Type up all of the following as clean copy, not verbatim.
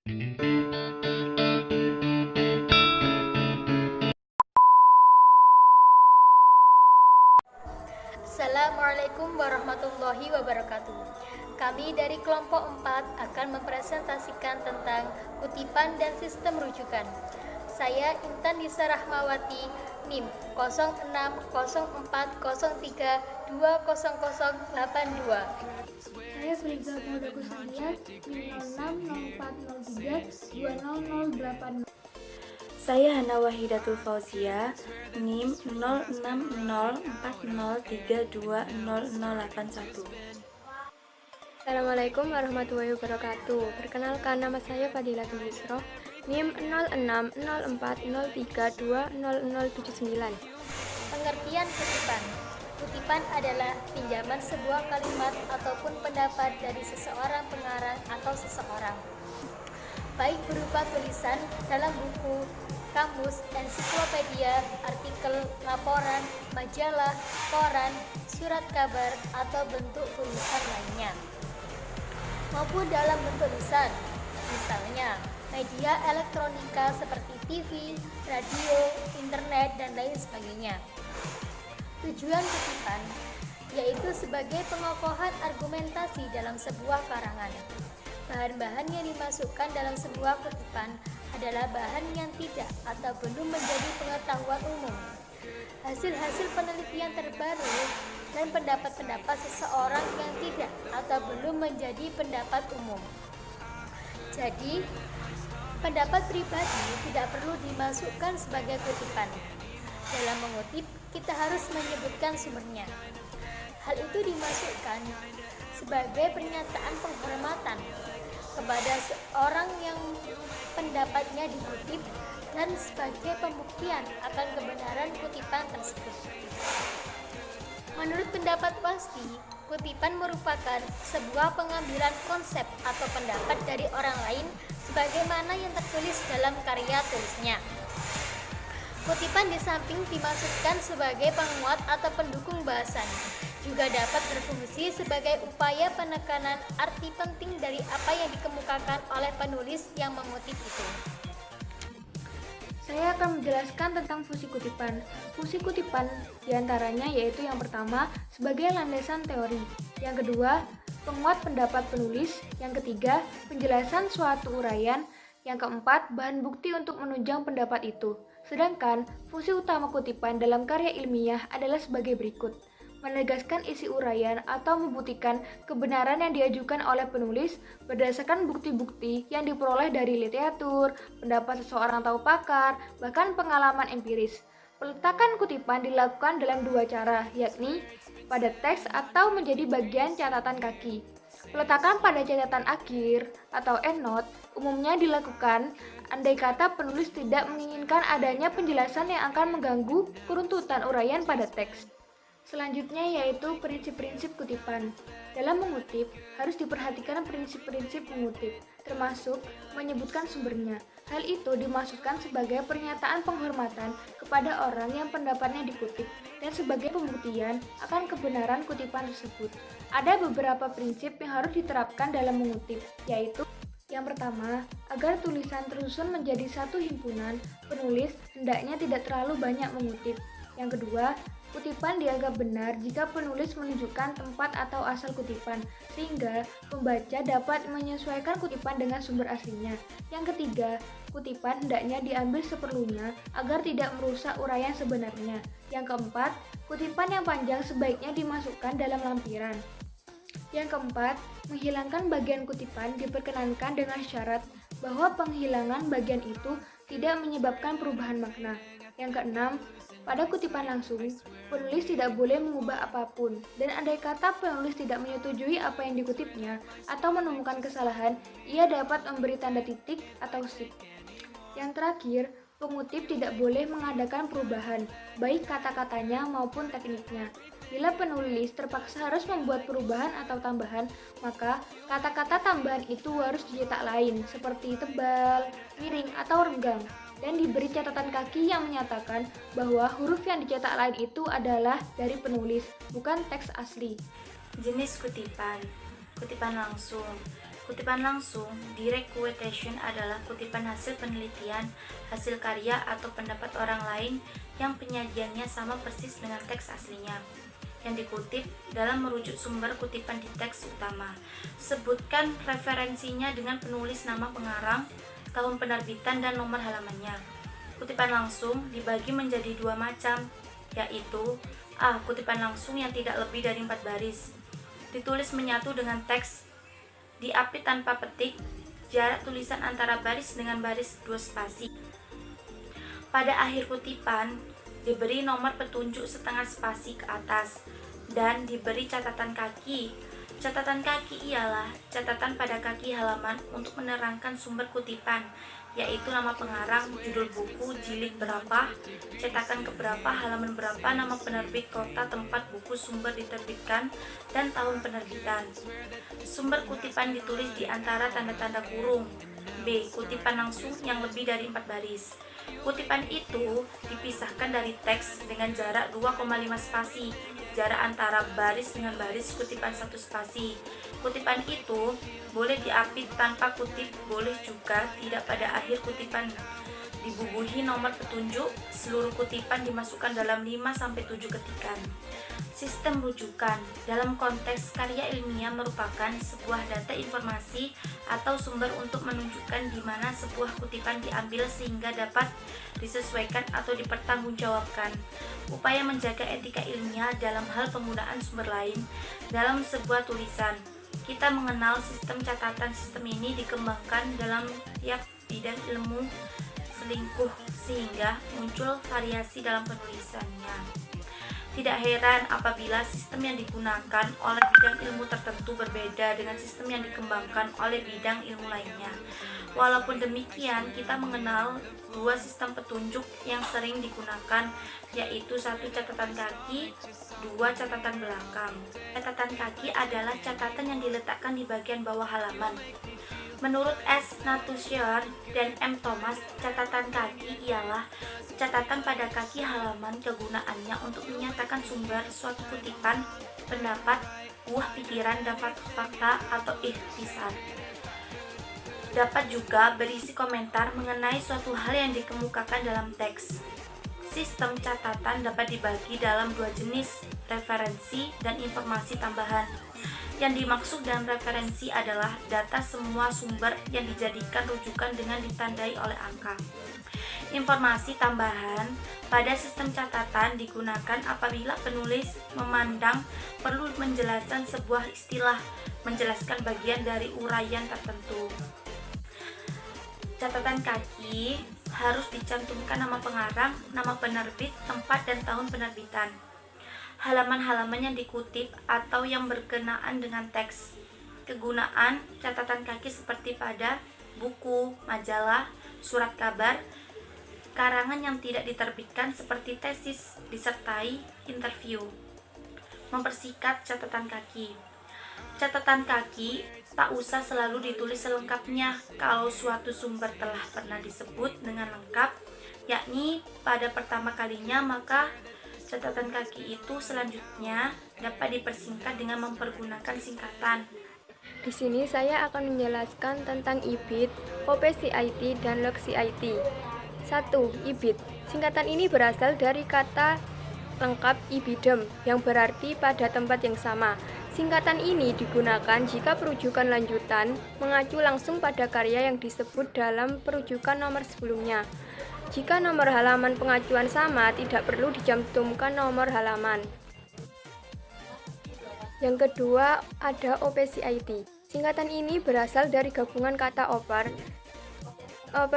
Assalamualaikum warahmatullahi wabarakatuh. Kami dari kelompok 4 akan mempresentasikan tentang kutipan dan sistem rujukan. Saya Intan Nisa Rahmawati, NIM 060403200082. Saya Friza Maulda Kusania, NIM 0604032008. Saya Hana Wahidatul Fauzia, NIM 060403200081. Assalamualaikum warahmatullahi wabarakatuh. Perkenalkan, nama saya Fadilatul Yusroh, NIM 060403200079. Pengertian kutipan. Kutipan adalah pinjaman sebuah kalimat ataupun pendapat dari seseorang pengarang atau seseorang, baik berupa tulisan dalam buku, kamus, ensiklopedia, artikel, laporan, majalah, koran, surat kabar, atau bentuk tulisan lainnya, maupun dalam bentuk lisan, misalnya media elektronika seperti TV, radio, internet, dan lain sebagainya. Tujuan kutipan yaitu sebagai pengokohan argumentasi dalam sebuah karangan. Bahan-bahan yang dimasukkan dalam sebuah kutipan adalah bahan yang tidak atau belum menjadi pengetahuan umum, hasil-hasil penelitian terbaru, dan pendapat-pendapat seseorang yang tidak atau belum menjadi pendapat umum. Jadi, pendapat pribadi tidak perlu dimasukkan sebagai kutipan. Dalam mengutip, kita harus menyebutkan sumbernya. Hal itu dimasukkan sebagai pernyataan penghormatan kepada seorang yang pendapatnya dikutip dan sebagai pembuktian akan kebenaran kutipan tersebut. Menurut pendapat pasti, kutipan merupakan sebuah pengambilan konsep atau pendapat dari orang lain sebagaimana yang tertulis dalam karya tulisnya. Kutipan di samping dimaksudkan sebagai penguat atau pendukung bahasan, juga dapat berfungsi sebagai upaya penekanan arti penting dari apa yang dikemukakan oleh penulis yang mengutip itu. Saya akan menjelaskan tentang fungsi kutipan. Fungsi kutipan diantaranya yaitu yang pertama, sebagai landasan teori. Yang kedua, penguat pendapat penulis. Yang ketiga, penjelasan suatu uraian. Yang keempat, bahan bukti untuk menunjang pendapat itu. Sedangkan, fungsi utama kutipan dalam karya ilmiah adalah sebagai berikut. Menegaskan isi uraian atau membuktikan kebenaran yang diajukan oleh penulis berdasarkan bukti-bukti yang diperoleh dari literatur, pendapat seseorang atau pakar, bahkan pengalaman empiris. Peletakan kutipan dilakukan dalam dua cara, yakni pada teks atau menjadi bagian catatan kaki. Peletakan pada catatan akhir atau endnote umumnya dilakukan andai kata penulis tidak menginginkan adanya penjelasan yang akan mengganggu keruntutan uraian pada teks. Selanjutnya yaitu prinsip-prinsip kutipan. Dalam mengutip, harus diperhatikan prinsip-prinsip mengutip, termasuk menyebutkan sumbernya. Hal itu dimaksudkan sebagai pernyataan penghormatan kepada orang yang pendapatnya dikutip dan sebagai pembuktian akan kebenaran kutipan tersebut. Ada beberapa prinsip yang harus diterapkan dalam mengutip, yaitu yang pertama, agar tulisan tersusun menjadi satu himpunan, penulis hendaknya tidak terlalu banyak mengutip. Yang kedua, kutipan dianggap benar jika penulis menunjukkan tempat atau asal kutipan, sehingga pembaca dapat menyesuaikan kutipan dengan sumber aslinya. Yang ketiga, kutipan hendaknya diambil seperlunya agar tidak merusak uraian sebenarnya. Yang keempat, kutipan yang panjang sebaiknya dimasukkan dalam lampiran. Yang keempat, menghilangkan bagian kutipan diperkenankan dengan syarat bahwa penghilangan bagian itu tidak menyebabkan perubahan makna. Yang keenam, pada kutipan langsung, penulis tidak boleh mengubah apapun, dan andai kata penulis tidak menyetujui apa yang dikutipnya atau menemukan kesalahan, ia dapat memberi tanda titik atau sip. Yang terakhir, pengutip tidak boleh mengadakan perubahan, baik kata-katanya maupun tekniknya. Bila penulis terpaksa harus membuat perubahan atau tambahan, maka kata-kata tambahan itu harus dicetak lain, seperti tebal, miring, atau renggang, dan diberi catatan kaki yang menyatakan bahwa huruf yang dicetak lain itu adalah dari penulis, bukan teks asli. Jenis kutipan. Kutipan langsung. Kutipan langsung, direct quotation, adalah kutipan hasil penelitian, hasil karya, atau pendapat orang lain yang penyajiannya sama persis dengan teks aslinya yang dikutip dalam merujuk sumber kutipan di teks utama. Sebutkan referensinya dengan penulis, nama pengarang, tahun penerbitan, dan nomor halamannya. Kutipan langsung dibagi menjadi dua macam, yaitu A. Kutipan langsung yang tidak lebih dari 4 baris, ditulis menyatu dengan teks, diapit tanpa petik, jarak tulisan antara baris dengan baris 2 spasi. Pada akhir kutipan diberi nomor petunjuk setengah spasi ke atas dan diberi catatan kaki. Catatan kaki ialah catatan pada kaki halaman untuk menerangkan sumber kutipan, yaitu nama pengarang, judul buku, jilid berapa, cetakan keberapa, halaman berapa, nama penerbit, kota, tempat buku sumber diterbitkan, dan tahun penerbitan. Sumber kutipan ditulis di antara tanda-tanda kurung. B. Kutipan langsung yang lebih dari 4 baris. Kutipan itu dipisahkan dari teks dengan jarak 2,5 spasi, jarak antara baris dengan baris kutipan 1 spasi. Kutipan itu boleh diapit tanpa kutip, boleh juga tidak pada akhir kutipan. Dibubuhi nomor petunjuk, seluruh kutipan dimasukkan dalam 5-7 ketikan. Sistem rujukan dalam konteks karya ilmiah merupakan sebuah data informasi atau sumber untuk menunjukkan di mana sebuah kutipan diambil sehingga dapat disesuaikan atau dipertanggungjawabkan. Upaya menjaga etika ilmiah dalam hal penggunaan sumber lain dalam sebuah tulisan. Kita mengenal sistem catatan. Sistem ini dikembangkan dalam tiap bidang ilmu selingkuh sehingga muncul variasi dalam penulisannya. Tidak heran apabila sistem yang digunakan oleh bidang ilmu tertentu berbeda dengan sistem yang dikembangkan oleh bidang ilmu lainnya. Walaupun demikian, kita mengenal dua sistem petunjuk yang sering digunakan, yaitu 1. Catatan kaki, 2. Catatan belakang. Catatan kaki adalah catatan yang diletakkan di bagian bawah halaman. Menurut S. Natusior dan M. Thomas, catatan kaki ialah catatan pada kaki halaman, kegunaannya untuk menyatakan sumber suatu kutipan, pendapat, buah pikiran, dapat fakta, atau ikhtisar. Dapat juga berisi komentar mengenai suatu hal yang dikemukakan dalam teks. Sistem catatan dapat dibagi dalam 2 jenis, referensi dan informasi tambahan. Yang dimaksud dengan referensi adalah data semua sumber yang dijadikan rujukan dengan ditandai oleh angka. Informasi tambahan pada sistem catatan digunakan apabila penulis memandang perlu menjelaskan sebuah istilah, menjelaskan bagian dari uraian tertentu. Catatan kaki harus dicantumkan nama pengarang, nama penerbit, tempat dan tahun penerbitan, halaman-halaman yang dikutip atau yang berkenaan dengan teks. Kegunaan catatan kaki seperti pada buku, majalah, surat kabar, karangan yang tidak diterbitkan seperti tesis, disertai interview. Mempersingkat catatan kaki. Catatan kaki tak usah selalu ditulis selengkapnya kalau suatu sumber telah pernah disebut dengan lengkap, yakni pada pertama kalinya, maka catatan kaki itu selanjutnya dapat dipersingkat dengan mempergunakan singkatan. Di sini saya akan menjelaskan tentang IBIT, OPCIT, dan LogCIT. 1. IBIT. Singkatan ini berasal dari kata lengkap ibidem yang berarti pada tempat yang sama. Singkatan ini digunakan jika perujukan lanjutan mengacu langsung pada karya yang disebut dalam perujukan nomor sebelumnya. Jika nomor halaman pengajuan sama, tidak perlu dicantumkan nomor halaman. Yang kedua, ada OPCIT. Singkatan ini berasal dari gabungan kata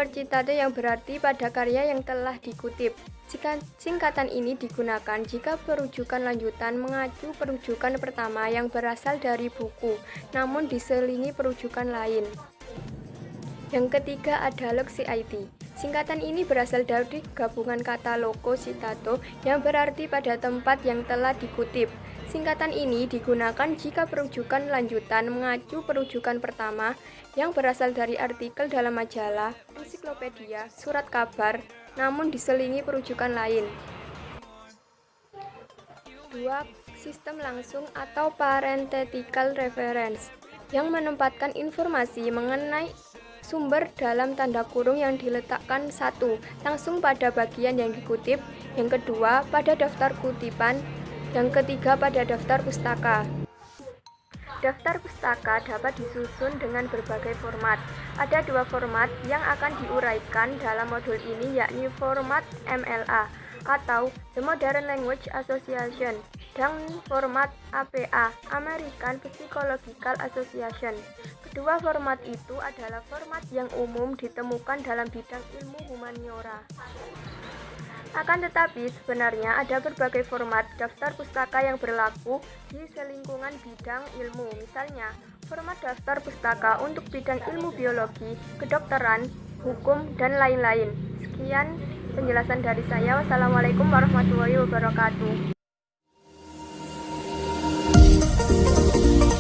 citate yang berarti pada karya yang telah dikutip. Singkatan ini digunakan jika perujukan lanjutan mengacu perujukan pertama yang berasal dari buku, namun diselingi perujukan lain. Yang ketiga ada LogCIT. Singkatan ini berasal dari gabungan kata logo citato yang berarti pada tempat yang telah dikutip. Singkatan ini digunakan jika perujukan lanjutan mengacu perujukan pertama yang berasal dari artikel dalam majalah, ensiklopedia, surat kabar, namun diselingi perujukan lain. 2. Sistem langsung atau parenthetical reference. yang menempatkan informasi mengenai sumber dalam tanda kurung yang diletakkan satu, langsung pada bagian yang dikutip, yang kedua pada daftar kutipan, yang ketiga pada daftar pustaka. Daftar pustaka dapat disusun dengan berbagai format. Ada dua format yang akan diuraikan dalam modul ini, yakni format MLA atau The Modern Language Association dan format APA, American Psychological Association. Kedua format itu adalah format yang umum ditemukan dalam bidang ilmu humaniora. Akan tetapi, sebenarnya ada berbagai format daftar pustaka yang berlaku di selingkungan bidang ilmu. Misalnya, format daftar pustaka untuk bidang ilmu biologi, kedokteran, hukum, dan lain-lain. Sekian penjelasan dari saya. Wassalamualaikum warahmatullahi wabarakatuh.